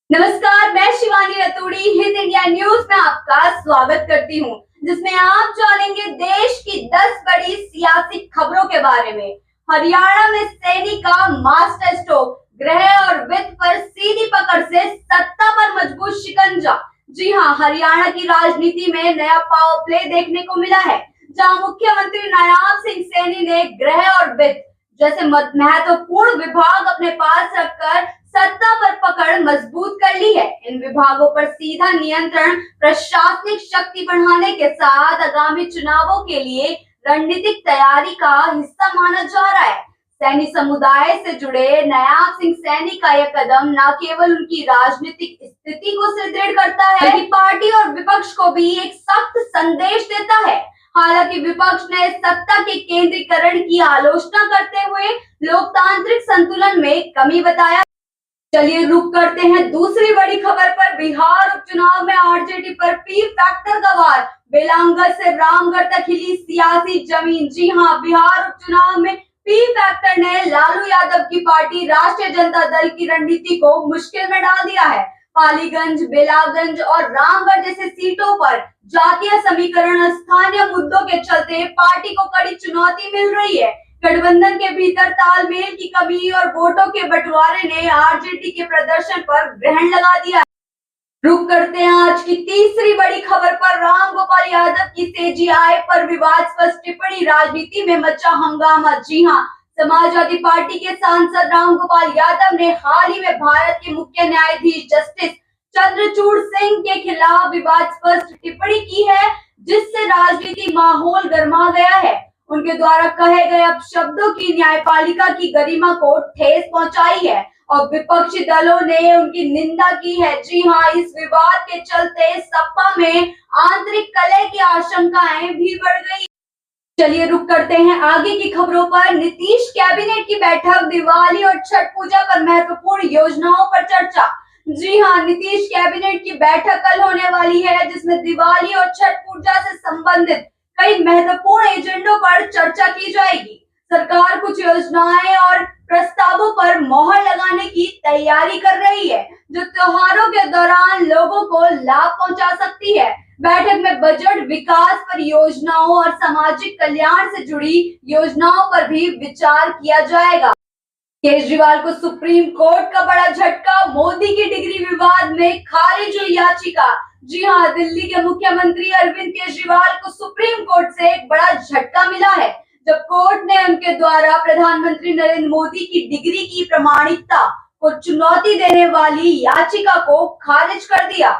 नमस्कार, मैं Shivani Raturi Hind India news में आपका स्वागत करती हूं, जिसमें आप जानेंगे देश की 10 बड़ी सियासी खबरों के बारे में। हरियाणा में सैनी का मास्टर स्ट्रोक, गृह और वित्त पर सीधी पकड़ से सत्ता पर मजबूत शिकंजा। जी हां, हरियाणा की राजनीति में नया पावर प्ले देखने को मिला है, जहां मुख्यमंत्री नायाब सिंह सैनी ने गृह और वित्त जैसे महत्वपूर्ण विभाग अपने पास रखकर सत्ता पर पकड़ मजबूत कर ली है। इन विभागों पर सीधा नियंत्रण प्रशासनिक शक्ति बढ़ाने के साथ आगामी चुनावों के लिए रणनीतिक तैयारी का हिस्सा माना जा रहा है। सैनी समुदाय से जुड़े नायाब सिंह सैनी का यह कदम न केवल उनकी राजनीतिक स्थिति को सुदृढ़ करता है, बल्कि पार्टी और विपक्ष को भी एक सख्त संदेश देता है। हालांकि विपक्ष ने सत्ता के केंद्रीकरण की आलोचना करते हुए लोकतांत्रिक संतुलन में कमी बताया। चलिए रुक करते हैं दूसरी बड़ी खबर पर। बिहार उपचुनाव में आरजेडी पर पी फैक्टर का वार, बेलांगल से रामगढ़ तक हिली सियासी जमीन। जी हां, बिहार उपचुनाव में पी फैक्टर ने लालू यादव की पार्टी राष्ट्रीय जनता दल की रणनीति को मुश्किल में डाल दिया है। पालीगंज, बेलागंज और रामगढ़ जैसे सीटों पर जातीय समीकरण, स्थानीय मुद्दों के चलते पार्टी को कड़ी चुनौती मिल रही है। गठबंधन के भीतर तालमेल की कमी और वोटों के बंटवारे ने आरजेडी के प्रदर्शन पर ग्रहण लगा दिया। रुक करते हैं आज की तीसरी बड़ी खबर पर। राम गोपाल यादव की सीजेआई पर विवादास्पद टिप्पणी, राजनीति में मचा हंगामा। जी हां, समाजवादी पार्टी के सांसद राम गोपाल यादव ने हाल ही में भारत के मुख्य न्यायाधीश जस्टिस चंद्रचूड़ सिंह के खिलाफ विवादास्पद टिप्पणी की है, जिससे राजनीतिक माहौल गर्मा गया है। उनके द्वारा कहे गए अपशब्दों की न्यायपालिका की गरिमा को ठेस पहुंचाई है और विपक्षी दलों ने उनकी निंदा की है। जी हां, इस विवाद के चलते सपा में आंतरिक कलह की आशंकाएं भी बढ़ गई। चलिए रुक करते हैं आगे की खबरों पर। नीतीश कैबिनेट की बैठक, दिवाली और छठ पूजा पर महत्वपूर्ण योजनाओं पर चर्चा। जी हां, नीतीश कैबिनेट की बैठक कल होने वाली है, जिसमें दिवाली और छठ पूजा से संबंधित कई महत्वपूर्ण एजेंडों पर चर्चा की जाएगी। सरकार कुछ योजनाएं और प्रस्तावों पर मोहर लगाने की तैयारी कर रही है, जो त्योहारों के दौरान लोगों को लाभ पहुंचा सकती है। बैठक में बजट, विकास परियोजनाओं और सामाजिक कल्याण से जुड़ी योजनाओं पर भी विचार किया जाएगा। केजरीवाल को सुप्रीम कोर्ट का बड़ा झटका, मोदी की डिग्री विवाद में खारिज हुई याचिका। जी हां, दिल्ली के मुख्यमंत्री अरविंद केजरीवाल को सुप्रीम कोर्ट से एक बड़ा झटका मिला है, जब कोर्ट ने उनके द्वारा प्रधानमंत्री नरेंद्र मोदी की डिग्री की प्रामाणिकता को चुनौती देने वाली याचिका को खारिज कर दिया।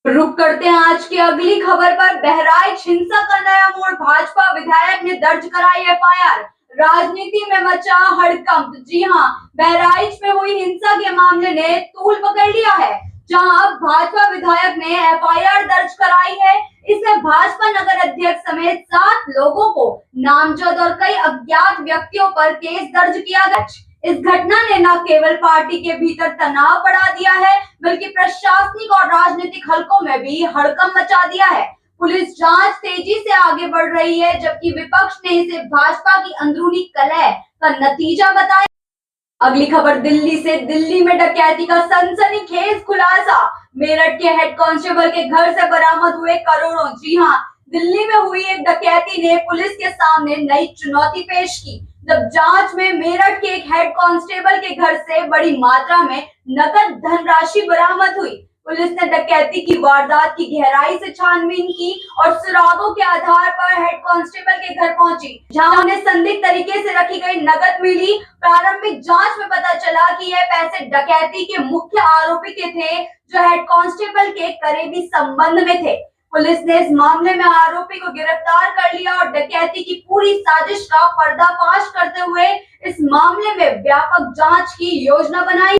रुक करते हैं आज की अगली खबर पर। बहराइच हिंसा का नया मोड़, भाजपा विधायक ने दर्ज कराई एफआईआर, राजनीति में मचा हड़कंप। जी हां, बहराइच में हुई हिंसा के मामले ने तूल पकड़ लिया है, जहां अब भाजपा विधायक ने एफआईआर दर्ज कराई है। इसमें भाजपा नगर अध्यक्ष समेत 7 लोगों को नामजद और कई अज्ञात व्यक्तियों पर केस दर्ज किया गया। इस घटना ने न केवल पार्टी के भीतर तनाव बढ़ा दिया है, बल्कि प्रशासनिक और राजनीतिक हलकों में भी हड़कंप मचा दिया है। पुलिस जांच तेजी से आगे बढ़ रही है, जबकि विपक्ष ने इसे भाजपा की अंदरूनी कलह का नतीजा बताया। अगली खबर दिल्ली से। दिल्ली में डकैती का सनसनीखेज खुलासा, मेरठ के हेड कांस्टेबल के घर से बरामद हुए करोड़ों। जी हां, दिल्ली में हुई एक डकैती ने पुलिस के सामने नई चुनौती पेश की, जब जांच में मेरठ के एक हेड कांस्टेबल के घर से बड़ी मात्रा में नकद धनराशि बरामद हुई। पुलिस ने डकैती की वारदात की गहराई से छानबीन की और सुरागों के आधार पर हेड कांस्टेबल के घर पहुंची, जहां उन्हें संदिग्ध तरीके से रखी गई नकद मिली। प्रारंभिक जांच में पता चला कि यह पैसे डकैती के मुख्य आरोपी के थे, जो हेड कांस्टेबल के करीबी संबंध में थे। पुलिस ने इस मामले में आरोपी को गिरफ्तार कर लिया और डकैती की पूरी साजिश का पर्दाफाश करते हुए इस मामले में व्यापक जांच की योजना बनाई।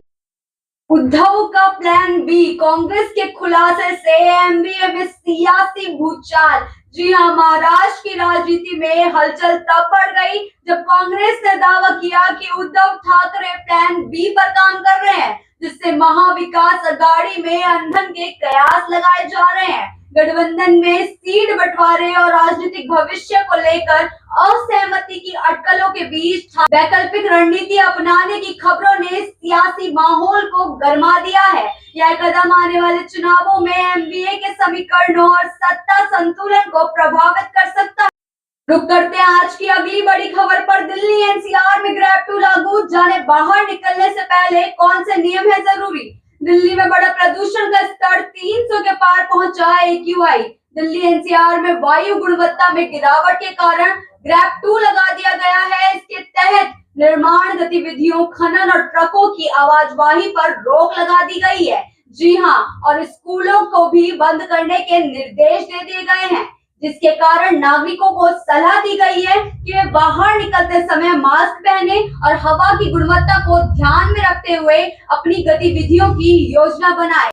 उद्धव का प्लान बी, कांग्रेस के खुलासे से एमबीए में सियासी भूचाल। जी हां, महाराष्ट्र की राजनीति में हलचल तब बढ़ गई जब कांग्रेस ने दावा किया कि उद्धव ठाकरे प्लान बी पर काम कर रहे हैं, जिससे महाविकास अघाड़ी में अंधन के कयास लगाए जा रहे हैं। गठबंधन में सीट बंटवारे और राजनीतिक भविष्य को लेकर असहमति की अटकलों के बीच वैकल्पिक रणनीति अपनाने की खबरों ने सियासी माहौल को गर्मा दिया है। यह कदम आने वाले चुनावों में एमबीए के समीकरणों और सत्ता संतुलन को प्रभावित कर सकता है। रुक करते हैं आज की अगली बड़ी खबर पर। दिल्ली एनसीआर में ग्रैब टू लागू, जाने बाहर निकलने से पहले कौन से नियम है जरूरी। दिल्ली में बढ़ा प्रदूषण का स्तर, 300 के पार पहुंचा एक्यूआई। दिल्ली एनसीआर में वायु गुणवत्ता में गिरावट के कारण ग्रैब टू लगा दिया गया है। इसके तहत निर्माण गतिविधियों, खनन और ट्रकों की आवाजाही पर रोक लगा दी गई है। जी हाँ, और स्कूलों को भी बंद करने के निर्देश दे दिए गए हैं, जिसके कारण नागरिकों को सलाह दी गई है कि वे बाहर निकलते समय मास्क पहने और हवा की गुणवत्ता को ध्यान में रखते हुए अपनी गतिविधियों की योजना बनाएं।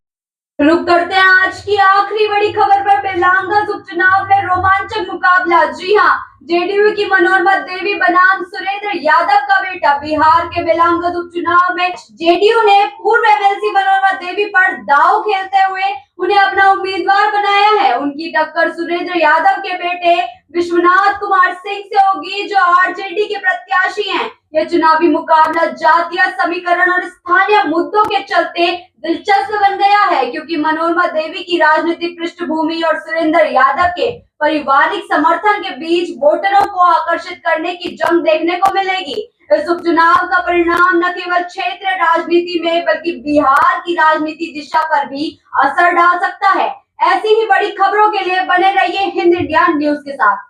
रुक करते हैं आज की आखिरी बड़ी खबर पर। बेलांगस उपचुनाव में रोमांचक मुकाबला। जी हाँ, जेडीयू की मनोरमा देवी बनाम सुरेंद्र यादव का बेटा। बिहार के बेलांगस उपचुनाव में जेडीयू ने पूर्व एमएलसी मनोरमा देवी पर दांव खेलते हुए उन्हें अपना उम्मीदवार बनाया है। उनकी टक्कर सुरेंद्र यादव के बेटे विश्वनाथ कुमार सिंह से होगी, जो आरजेडी के प्रत्याशी हैं। यह चुनावी मुकाबला जातीय समीकरण और स्थानीय मुद्दों के चलते दिलचस्प बन गया है, क्योंकि मनोरमा देवी की राजनीतिक पृष्ठभूमि और सुरेंद्र यादव के पारिवारिक समर्थन के बीच वोटरों को आकर्षित करने की जंग देखने को मिलेगी। इस उपचुनाव का परिणाम न केवल क्षेत्रीय राजनीति में बल्कि बिहार की राजनीति दिशा पर भी असर डाल सकता है। ऐसी ही बड़ी खबरों के लिए बने रहिए हिंद इंडिया न्यूज के साथ।